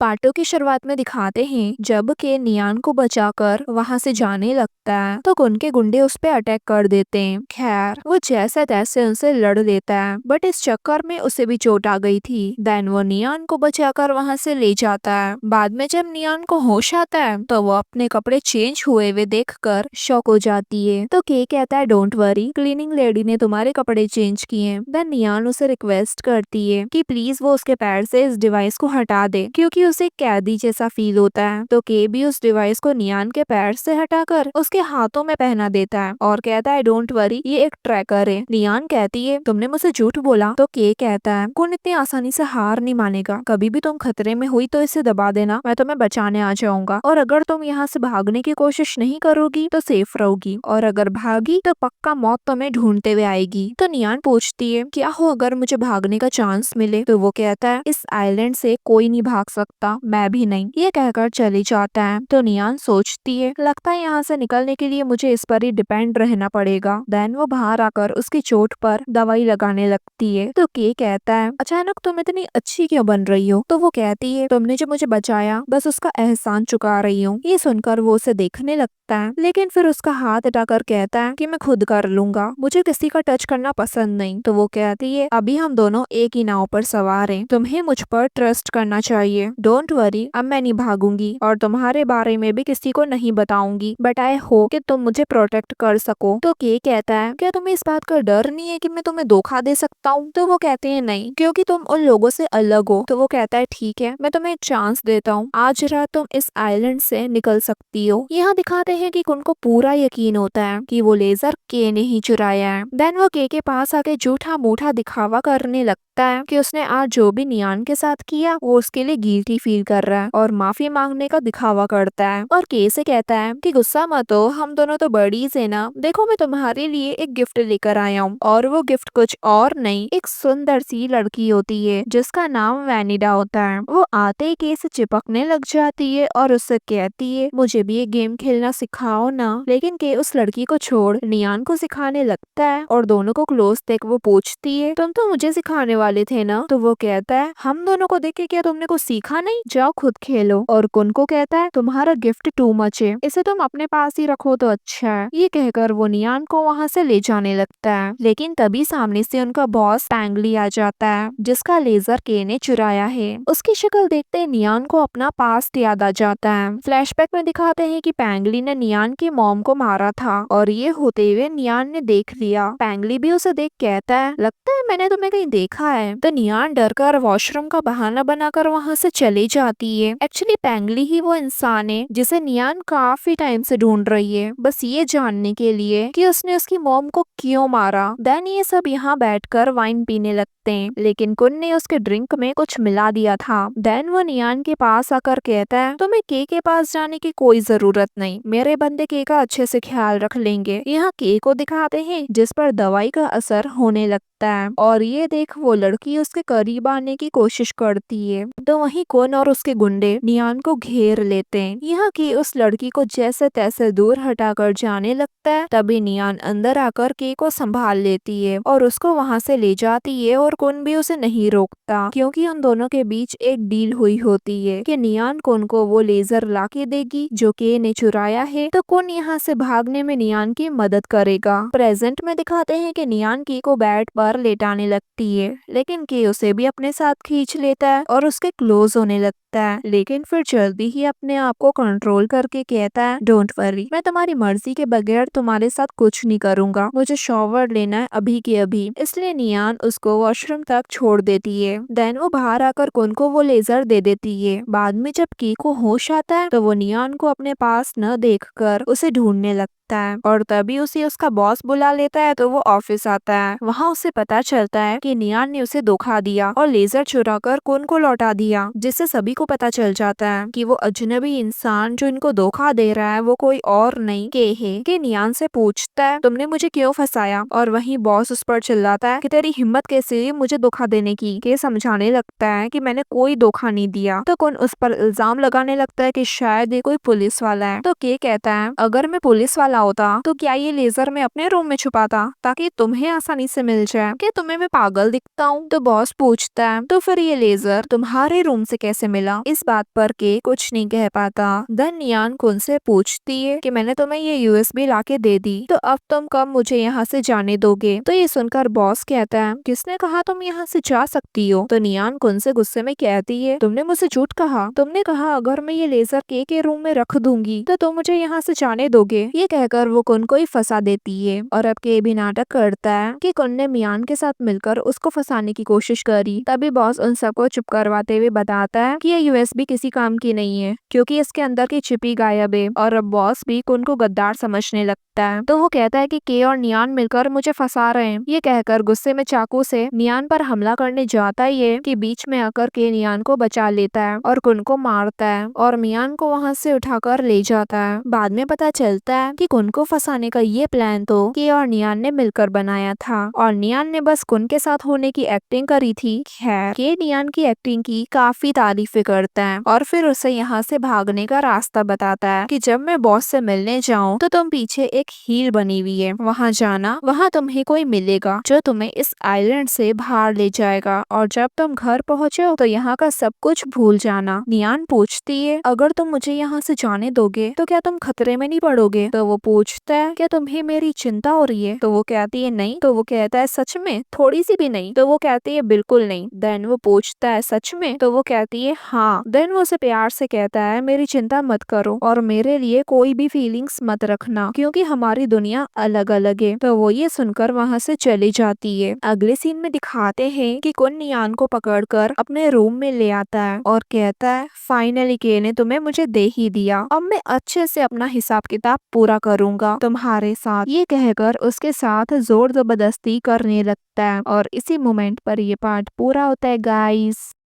पार्टों की शुरुआत में दिखाते हैं जब के नियान को बचाकर वहां से जाने लगता है तो कुन के गुंडे उस पे अटैक कर देते हैं। खैर वो जैसे तैसे उनसे लड़ लेता है बट इस चक्कर में उसे भी चोट आ गई थी। देन वो नियान को बचाकर वहां से ले जाता है। बाद में जब नियान को होश आता है तो वो अपने कपड़े चेंज हुए हुए देखकर शॉक हो जाती है। तो के कहता है डोंट वरी, क्लीनिंग लेडी ने तुम्हारे कपड़े चेंज किए। देन नियान उसे रिक्वेस्ट करती है कि प्लीज वो उसके पैर से इस डिवाइस को हटा दे क्योंकि उसे कैदी जैसा फील होता है। तो के भी उस डिवाइस को नियान के पैर से हटाकर उसके हाथों में पहना देता है और कहता है डोंट वरी, ये एक ट्रैकर है। नियान कहती है तुमने मुझसे झूठ बोला। तो के कहता है कौन इतनी आसानी से हार नहीं मानेगा, कभी भी तुम खतरे में हुई तो इसे दबा देना, मैं तुम्हें बचाने आ जाऊंगा और अगर तुम यहाँ से भागने की कोशिश नहीं करोगी तो सेफ रहोगी और अगर भागी तो पक्का मौत तुम्हें ढूंढते हुए आएगी। तो नियान पूछती है क्या हो अगर मुझे भागने का चांस मिले। तो वो कहता है इस आइलैंड से कोई नहीं भाग सकता, मैं भी नहीं। ये कहकर चली जाता है। तो नियान सोचती है लगता है यहाँ से निकलने के लिए मुझे इस पर ही डिपेंड रहना पड़ेगा। देन वो बाहर आकर उसकी चोट पर दवाई लगाने लगती है। तो के कहता है अचानक तुम इतनी अच्छी क्यों बन रही हो। तो वो कहती है तुमने जो मुझे बचाया बस उसका एहसान चुका रही हूँ। ये सुनकर वो उसे देखने लगता है लेकिन फिर उसका हाथ हटाकर कहता है कि मैं खुद कर लूंगा, मुझे किसी का टच करना पसंद नहीं। तो वो कहती है अभी हम दोनों एक ही नाव पर सवार हैं, तुम्हें मुझ पर ट्रस्ट करना चाहिए। डोंट वरी, अब मैं नहीं भागूंगी और तुम्हारे बारे में भी किसी को नहीं बताऊंगी बट आई होप कि तुम मुझे प्रोटेक्ट कर सको। तो के कहता है क्या तुम्हें इस बात का डर नहीं है कि मैं तुम्हें धोखा दे सकता हूँ। तो वो कहते हैं नहीं, क्योंकि तुम उन लोगों से अलग हो। तो वो कहता है ठीक है, मैं तुम्हें एक चांस देता हूँ, आज रात तुम इस आइलैंड से निकल सकती हो। यहाँ दिखाते हैं कि उनको पूरा यकीन होता है कि वो लेजर के ने ही चुराया है। देन वो के पास आके झूठा मूठा दिखावा करने लगता है कि उसने आज जो भी नियान के साथ किया वो उसके लिए गिल्टी फील कर रहा है और माफी मांगने का दिखावा करता है और के से कहता है कि गुस्सा मत हो, हम दोनों तो बड़ीज है ना, देखो मैं तुम्हारे लिए एक गिफ्ट लेकर आया हूँ। और वो गिफ्ट कुछ और नहीं, एक सुंदर सी लड़की होती है जिसका नाम वैनिडा होता है। वो आते ही के से चिपकने लग जाती है और उससे कहती है मुझे भी एक गेम खेलना सिखाओ ना। लेकिन के उस लड़की को छोड़ नियान को सिखाने लगता है और दोनों को क्लोज देख वो पूछती है तुम तो मुझे सिखाने वाले थे ना। तो वो कहता है हम दोनों को देख के क्या तुमने कुछ सीखा नहीं, जाओ खुद खेलो। और कुन को कहता है तुम्हारा गिफ्ट टू मच है, इसे तुम अपने पास ही रखो तो अच्छा है। ये कहकर वो नियान को वहाँ से ले जाने लगता है लेकिन तभी सामने से उनका बॉस पैंगली आ जाता है जिसका लेजर के ने चुराया है। उसकी शक्ल देखते नियान को अपना पास्ट याद आ जाता है। फ्लैशबैक में दिखाते हैं कि पैंगली ने नियान की मॉम को मारा था और ये होते हुए नियान ने देख लिया। पैंगली भी उसे देख कहता है लगता है मैंने तुम्हें कहीं देखा है। तो नियान डरकर वॉशरूम का बहाना बनाकर वहाँ से चली जाती है। एक्चुअली पैंगली ही वो इंसान है जिसे नियान काफी टाइम से ढूंढ रही है, बस ये जानने के लिए कि उसने उसकी मॉम को क्यों मारा। देन ये सब यहाँ बैठकर वाइन पीने लगते हैं लेकिन कुन ने उसके ड्रिंक में कुछ मिला दिया था। देन वो नियान के पास आकर कहता है तुम्हें के पास जाने की कोई जरूरत नहीं, मेरे बंदे के का अच्छे से ख्याल रख लेंगे। यहाँ के को दिखाते हैं जिस पर दवाई का असर होने लगता है और ये देख वो लड़की उसके करीब आने की कोशिश करती है। तो वहीं कुन और उसके गुंडे नियान को घेर लेते हैं। यहाँ की उस लड़की को जैसे तैसे दूर हटाकर जाने लगता है तभी नियान अंदर आकर के को संभाल लेती है और उसको वहाँ से ले जाती है और कुन भी उसे नहीं रोकता क्योंकि उन दोनों के बीच एक डील हुई होती है कि नियान कुन को वो लेजर ला के देगी जो के ने चुराया है तो कुन यहाँ से भागने में नियान की मदद करेगा। प्रेजेंट में दिखाते हैं कि नियान के को बेड पर लेटाने लगती है लेकिन के उसे भी अपने साथ खींच लेता है और उसके क्लोज होने लगता है लेकिन फिर जल्दी ही अपने आप को कंट्रोल करके कहता है डोंट वरी, मैं तुम्हारी मर्जी के बगैर तुम्हारे साथ कुछ नहीं करूंगा, मुझे शॉवर लेना है अभी के अभी। इसलिए नियान उसको वॉशरूम तक छोड़ देती है। देन वो बाहर आकर कुन को वो लेजर दे देती है। बाद में जब की को होश आता है तो वो नियान को अपने पास न देखकर उसे ढूंढने लगता है और तभी उसे उसका बॉस बुला लेता है। तो वो ऑफिस आता है, वहाँ उसे पता चलता है कि नियान ने उसे धोखा दिया और लेजर चुराकर कुन को लौटा दिया, जिससे सभी को पता चल जाता है कि वो अजनबी इंसान जो इनको धोखा दे रहा है वो कोई और नहीं के है। कि नियान से पूछता है तुमने मुझे क्यों फंसाया और वहीं बॉस उस पर चिल्लाता है कि तेरी हिम्मत कैसे हुई मुझे धोखा देने की। के समझाने लगता है कि मैंने कोई धोखा नहीं दिया। तो कुन उस पर इल्जाम लगाने लगता है कि शायद ये कोई पुलिस वाला है। तो के कहता है अगर मैं पुलिस वाला होता तो क्या ये लेजर मैं अपने रूम में छुपाता ताकि तुम्हें आसानी से मिल जाए। क्या तुम्हें मैं पागल दिखता हूँ। तो बॉस पूछता है तो फिर ये लेजर तुम्हारे रूम से कैसे मिला। बोला। इस बात पर के कुछ नहीं कह पाता। देन नियान कुन से पूछती है कि मैंने तुम्हें ये यूएसबी लाके दे दी, तो अब तुम कब मुझे यहाँ से जाने दोगे? तो ये सुनकर बॉस कहता है, किसने कहा तुम यहाँ से जा सकती हो? तो नियान कुन से गुस्से में कहती है, तुमने मुझसे झूठ कहा। तुमने कहा अगर मैं ये लेजर के रूम में रख दूंगी तो तुम मुझे यहाँ से जाने दोगे। ये कहकर वो कुन को ही फंसा देती है। और अब के भी नाटक करता है कि कुन ने मियान के साथ मिलकर उसको फंसाने की कोशिश करी। तभी बॉस उन सबको चुप करवाते हुए बताता है कि ये यूएसबी किसी काम की नहीं है, क्योंकि इसके अंदर की चिप ही गायब है। और अब बॉस भी कुन को गद्दार समझने लगता है। तो वो कहता है कि के और नियान मिलकर मुझे फंसा रहे हैं। ये कहकर गुस्से में चाकू से नियान पर हमला करने जाता ही है कि बीच में आकर के नियान को बचा लेता है और कुन को मारता है और मियान को वहाँ से उठाकर ले जाता है। बाद में पता चलता है कि कुन को फंसाने का ये प्लान तो के और नियान ने मिलकर बनाया था और नियान ने बस कुन के साथ होने की एक्टिंग करी थी। खैर के नियान की एक्टिंग की काफी तारीफें करता है और फिर उसे यहाँ से भागने का रास्ता बताता है कि जब मैं बॉस से मिलने जाऊँ तो तुम पीछे एक हील बनी हुई है, वहाँ जाना, वहाँ तुम्हें कोई मिलेगा जो तुम्हें इस आइलैंड से बाहर ले जाएगा और जब तुम घर पहुँचो तो यहाँ का सब कुछ भूल जाना। नियान पूछती है, अगर तुम मुझे यहाँ से जाने दोगे तो क्या तुम खतरे में नहीं पड़ोगे? तो वो पूछता है, क्या तुम्हें मेरी चिंता हो रही है? तो वो कहती है नहीं। तो वो कहता है सच में? थोड़ी सी भी नहीं? तो वो कहती है बिल्कुल नहीं। देन वो पूछता है सच में? तो वो कहती है हाँ। देन वो उसे प्यार से कहता है मेरी चिंता मत करो और मेरे लिए कोई भी फीलिंग्स मत रखना, क्योंकि हमारी दुनिया अलग अलग है। तो वो ये सुनकर वहाँ से चली जाती है। अगले सीन में दिखाते हैं कि कुन नियान को पकड़कर अपने रूम में ले आता है और कहता है फाइनली के ने तुम्हें मुझे दे ही दिया, अब मैं अच्छे से अपना हिसाब किताब पूरा करूंगा तुम्हारे साथ। ये कहकर उसके साथ जोर जबरदस्ती करने लगता है और इसी मोमेंट पर ये पार्ट पूरा होता है गाइस।